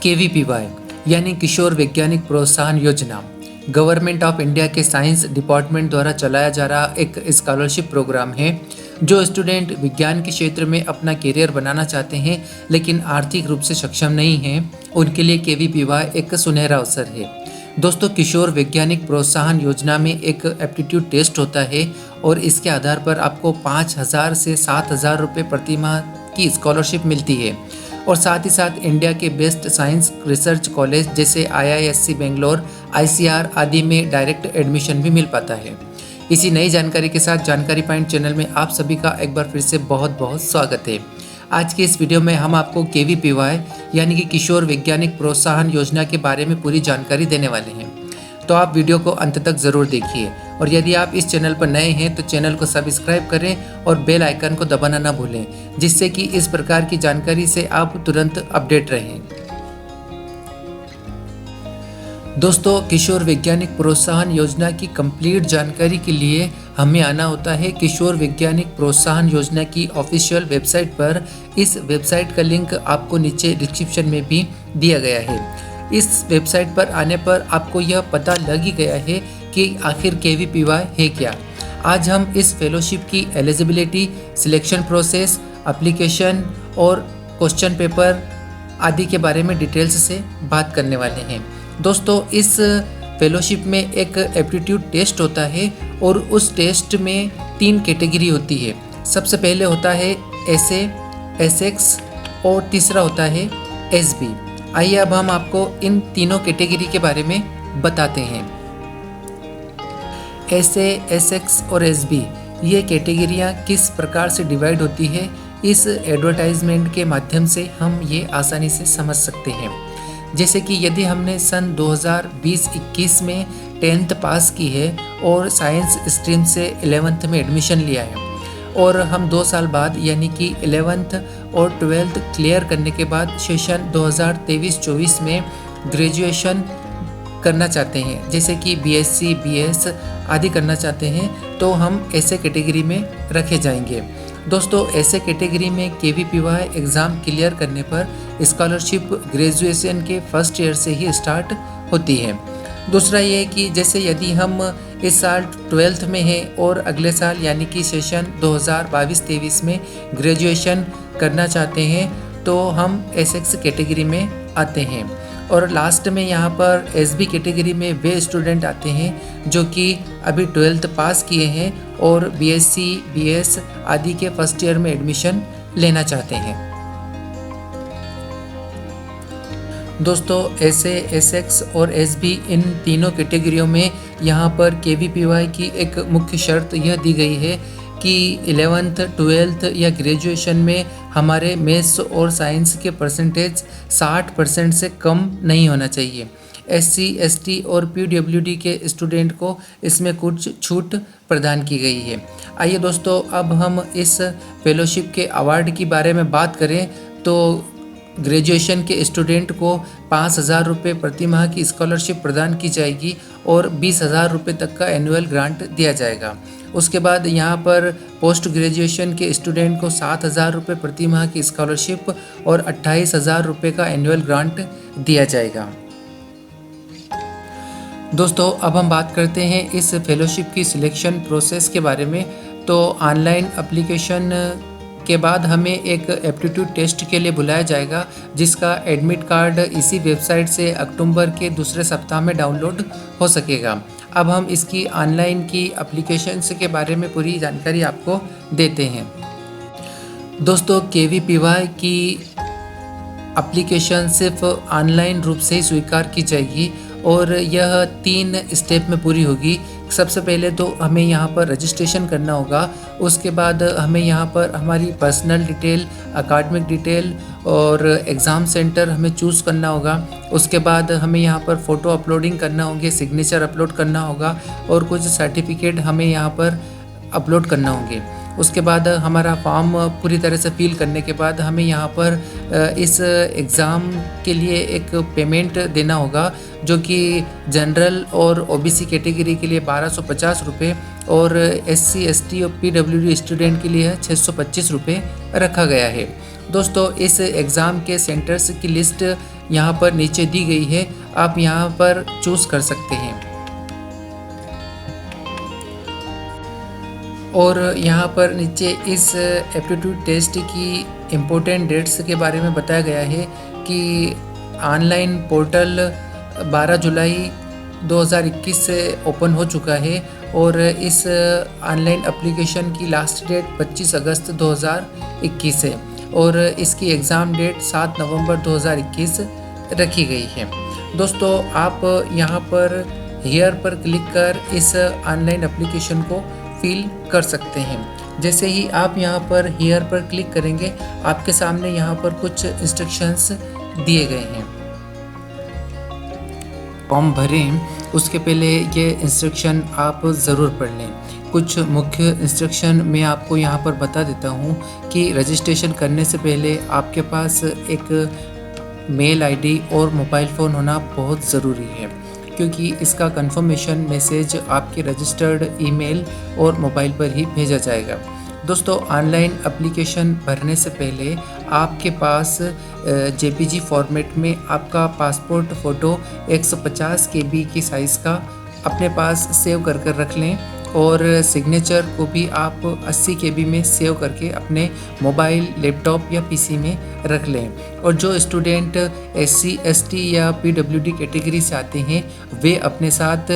KVPY यानी किशोर वैज्ञानिक प्रोत्साहन योजना गवर्नमेंट ऑफ इंडिया के साइंस डिपार्टमेंट द्वारा चलाया जा रहा एक स्कॉलरशिप प्रोग्राम है। जो स्टूडेंट विज्ञान के क्षेत्र में अपना करियर बनाना चाहते हैं लेकिन आर्थिक रूप से सक्षम नहीं हैं, उनके लिए KVPY एक सुनहरा अवसर है। दोस्तों, किशोर वैज्ञानिक प्रोत्साहन योजना में एक एप्टीट्यूड टेस्ट होता है और इसके आधार पर आपको 5,000 से 7,000 रुपये प्रति माह की स्कॉलरशिप मिलती है और साथ ही साथ इंडिया के बेस्ट साइंस रिसर्च कॉलेज जैसे IISc बेंगलोर, ICR आदि में डायरेक्ट एडमिशन भी मिल पाता है। इसी नई जानकारी के साथ जानकारी पॉइंट चैनल में आप सभी का एक बार फिर से बहुत बहुत स्वागत है। आज के इस वीडियो में हम आपको KVPY यानी कि किशोर वैज्ञानिक प्रोत्साहन योजना के बारे में पूरी जानकारी देने वाले हैं, तो आप वीडियो को अंत तक ज़रूर देखिए। और यदि आप इस चैनल पर नए हैं तो चैनल को सब्सक्राइब करें और बेल आइकन को दबाना ना भूलें, जिससे कि इस प्रकार की जानकारी से आप तुरंत अपडेट रहें। दोस्तों, किशोर वैज्ञानिक प्रोत्साहन योजना की कंप्लीट जानकारी के लिए हमें आना होता है किशोर वैज्ञानिक प्रोत्साहन योजना की ऑफिशियल वेबसाइट पर। इस वेबसाइट का लिंक आपको नीचे डिस्क्रिप्शन में भी दिया गया है। इस वेबसाइट पर आने पर आपको यह पता लग ही गया है कि आखिर KVPY है क्या। आज हम इस फेलोशिप की एलिजिबिलिटी, सिलेक्शन प्रोसेस, एप्लीकेशन और क्वेश्चन पेपर आदि के बारे में डिटेल्स से बात करने वाले हैं। दोस्तों, इस फेलोशिप में एक एप्टीट्यूड टेस्ट होता है और उस टेस्ट में 3 कैटेगरी होती है। सबसे पहले होता है एसे, एसेक्स और तीसरा होता है SB। आइए अब हम आपको इन तीनों कैटेगरी के बारे में बताते हैं। एसे, एसेक्स और SB ये कैटेगरियाँ किस प्रकार से डिवाइड होती है, इस एडवर्टाइजमेंट के माध्यम से हम ये आसानी से समझ सकते हैं। जैसे कि यदि हमने सन 2020-21 में 10th पास की है और साइंस स्ट्रीम से 11th में एडमिशन लिया है और हम 2 साल बाद यानी कि 11th और 12th क्लियर करने के बाद सेशन 2023-24 में ग्रेजुएशन करना चाहते हैं, जैसे कि BSc, BS आदि करना चाहते हैं, तो हम ऐसे कैटेगरी में रखे जाएंगे। दोस्तों, ऐसे कैटेगरी में KVPY एग्ज़ाम क्लियर करने पर स्कॉलरशिप ग्रेजुएशन के फर्स्ट ईयर से ही स्टार्ट होती है। दूसरा ये है कि जैसे यदि हम इस साल 12th में हैं और अगले साल यानी कि सेशन 2022-23 में ग्रेजुएशन करना चाहते हैं, तो हम एसेक्स कैटेगरी में आते हैं। और लास्ट में यहाँ पर SB कैटेगरी में वे स्टूडेंट आते हैं जो कि अभी 12th पास किए हैं और BSc, BS आदि के फर्स्ट ईयर में एडमिशन लेना चाहते हैं। दोस्तों, ऐसे एसेक्स और SB इन तीनों कैटेगरियों में यहाँ पर KVPY की एक मुख्य शर्त यह दी गई है कि 11th, 12th या ग्रेजुएशन में हमारे मैथ्स और साइंस के परसेंटेज 60% से कम नहीं होना चाहिए। SC, ST और PWD के स्टूडेंट को इसमें कुछ छूट प्रदान की गई है। आइए दोस्तों, अब हम इस फेलोशिप के अवार्ड के बारे में बात करें तो ग्रेजुएशन के स्टूडेंट को 5,000 रुपये प्रति माह की स्कॉलरशिप प्रदान की जाएगी और 20,000 रुपये तक का एनुअल ग्रांट दिया जाएगा। उसके बाद यहाँ पर पोस्ट ग्रेजुएशन के स्टूडेंट को 7,000 रुपये प्रति माह की स्कॉलरशिप और 28,000 रुपये का एनुअल ग्रांट दिया जाएगा। दोस्तों, अब हम बात करते हैं इस फेलोशिप की सिलेक्शन प्रोसेस के बारे में। तो ऑनलाइन एप्लीकेशन के बाद हमें एक एप्टीट्यूड टेस्ट के लिए बुलाया जाएगा, जिसका एडमिट कार्ड इसी वेबसाइट से अक्टूबर के दूसरे सप्ताह में डाउनलोड हो सकेगा। अब हम इसकी ऑनलाइन की एप्लीकेशंस के बारे में पूरी जानकारी आपको देते हैं। दोस्तों, KVPY की एप्लीकेशन सिर्फ ऑनलाइन रूप से ही स्वीकार की जाएगी और यह 3 स्टेप में पूरी होगी। सबसे पहले तो हमें यहाँ पर रजिस्ट्रेशन करना होगा, उसके बाद हमें यहाँ पर हमारी पर्सनल डिटेल, अकाडमिक डिटेल और एग्ज़ाम सेंटर हमें चूज़ करना होगा। उसके बाद हमें यहाँ पर फ़ोटो अपलोडिंग करना होंगे, सिग्नेचर अपलोड करना होगा और कुछ सर्टिफिकेट हमें यहाँ पर अपलोड करना होंगे। उसके बाद हमारा फॉर्म पूरी तरह से फिल करने के बाद हमें यहाँ पर इस एग्ज़ाम के लिए एक पेमेंट देना होगा, जो कि जनरल और OBC कैटेगरी के लिए 1250 रुपये और SC, ST और PWD स्टूडेंट के लिए 625 रुपये रखा गया है। दोस्तों इस एग्ज़ाम के सेंटर्स की लिस्ट यहाँ पर नीचे दी गई है, आप यहाँ पर चूज़ कर सकते हैं। और यहाँ पर नीचे इस एप्टीट्यूड टेस्ट की इम्पोर्टेंट डेट्स के बारे में बताया गया है कि ऑनलाइन पोर्टल 12 जुलाई 2021 से ओपन हो चुका है और इस ऑनलाइन एप्लीकेशन की लास्ट डेट 25 अगस्त 2021 है और इसकी एग्ज़ाम डेट 7 नवंबर 2021 रखी गई है। दोस्तों आप यहाँ पर हियर पर क्लिक कर इस ऑनलाइन एप्लीकेशन को फिल कर सकते हैं। जैसे ही आप यहाँ पर हियर पर क्लिक करेंगे, आपके सामने यहाँ पर कुछ इंस्ट्रक्शंस दिए गए हैं। फॉर्म भरें उसके पहले ये इंस्ट्रक्शन आप ज़रूर पढ़ लें। कुछ मुख्य इंस्ट्रक्शन मैं आपको यहाँ पर बता देता हूँ कि रजिस्ट्रेशन करने से पहले आपके पास एक मेल आईडी और मोबाइल फ़ोन होना बहुत ज़रूरी है, क्योंकि इसका कंफर्मेशन मैसेज आपके रजिस्टर्ड ईमेल और मोबाइल पर ही भेजा जाएगा। दोस्तों ऑनलाइन एप्लीकेशन भरने से पहले आपके पास जेपीजी फॉर्मेट में आपका पासपोर्ट फ़ोटो 150 केबी की साइज़ का अपने पास सेव कर रख लें और सिग्नेचर को भी आप 80 केबी में सेव करके अपने मोबाइल, लैपटॉप या पीसी में रख लें। और जो स्टूडेंट एससी, एसटी या पीडब्ल्यूडी कैटेगरी से आते हैं वे अपने साथ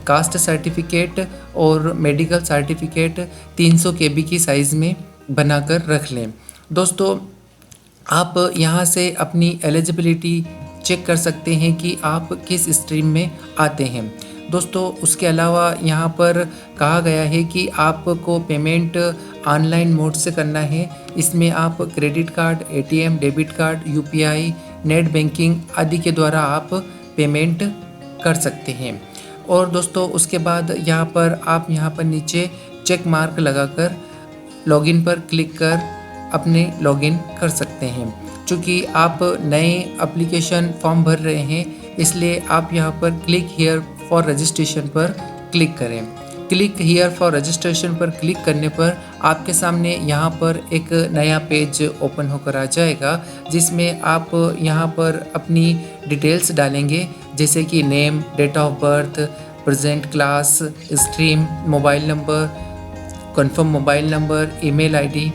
कास्ट सर्टिफिकेट और मेडिकल सर्टिफिकेट 300 केबी की साइज़ में बनाकर रख लें। दोस्तों आप यहाँ से अपनी एलिजिबिलिटी चेक कर सकते हैं कि आप किस स्ट्रीम में आते हैं। दोस्तों उसके अलावा यहाँ पर कहा गया है कि आपको पेमेंट ऑनलाइन मोड से करना है। इसमें आप credit card, ATM, debit card, UPI, net banking आदि के द्वारा आप पेमेंट कर सकते हैं। और दोस्तों उसके बाद यहाँ पर नीचे चेक मार्क लगाकर लॉगिन पर क्लिक कर अपने लॉगिन कर सकते हैं। चूँकि आप नए एप्लीकेशन फॉर्म भर रहे हैं इसलिए आप यहाँ पर क्लिक हियर फॉर रजिस्ट्रेशन पर क्लिक करें। क्लिक हियर फॉर रजिस्ट्रेशन पर क्लिक करने पर आपके सामने यहाँ पर एक नया पेज ओपन होकर आ जाएगा, जिसमें आप यहाँ पर अपनी डिटेल्स डालेंगे, जैसे कि name, date of birth, present class, stream, mobile number, confirm mobile number, email ID,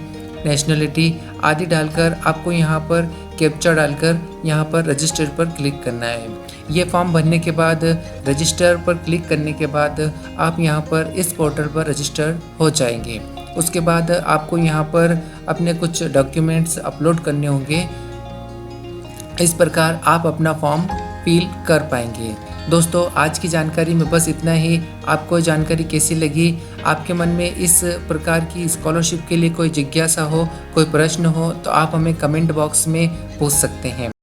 nationality आदि डालकर आपको यहाँ पर कैप्चा डालकर यहाँ पर रजिस्टर पर क्लिक करना है। ये फॉर्म भरने के बाद रजिस्टर पर क्लिक करने के बाद आप यहाँ पर इस पोर्टल पर रजिस्टर हो जाएंगे। उसके बाद आपको यहाँ पर अपने कुछ डॉक्यूमेंट्स अपलोड करने होंगे। इस प्रकार आप अपना फॉर्म फिल कर पाएंगे। दोस्तों आज की जानकारी में बस इतना ही। आपको जानकारी कैसी लगी? आपके मन में इस प्रकार की स्कॉलरशिप के लिए कोई जिज्ञासा हो, कोई प्रश्न हो तो आप हमें कमेंट बॉक्स में पूछ सकते हैं।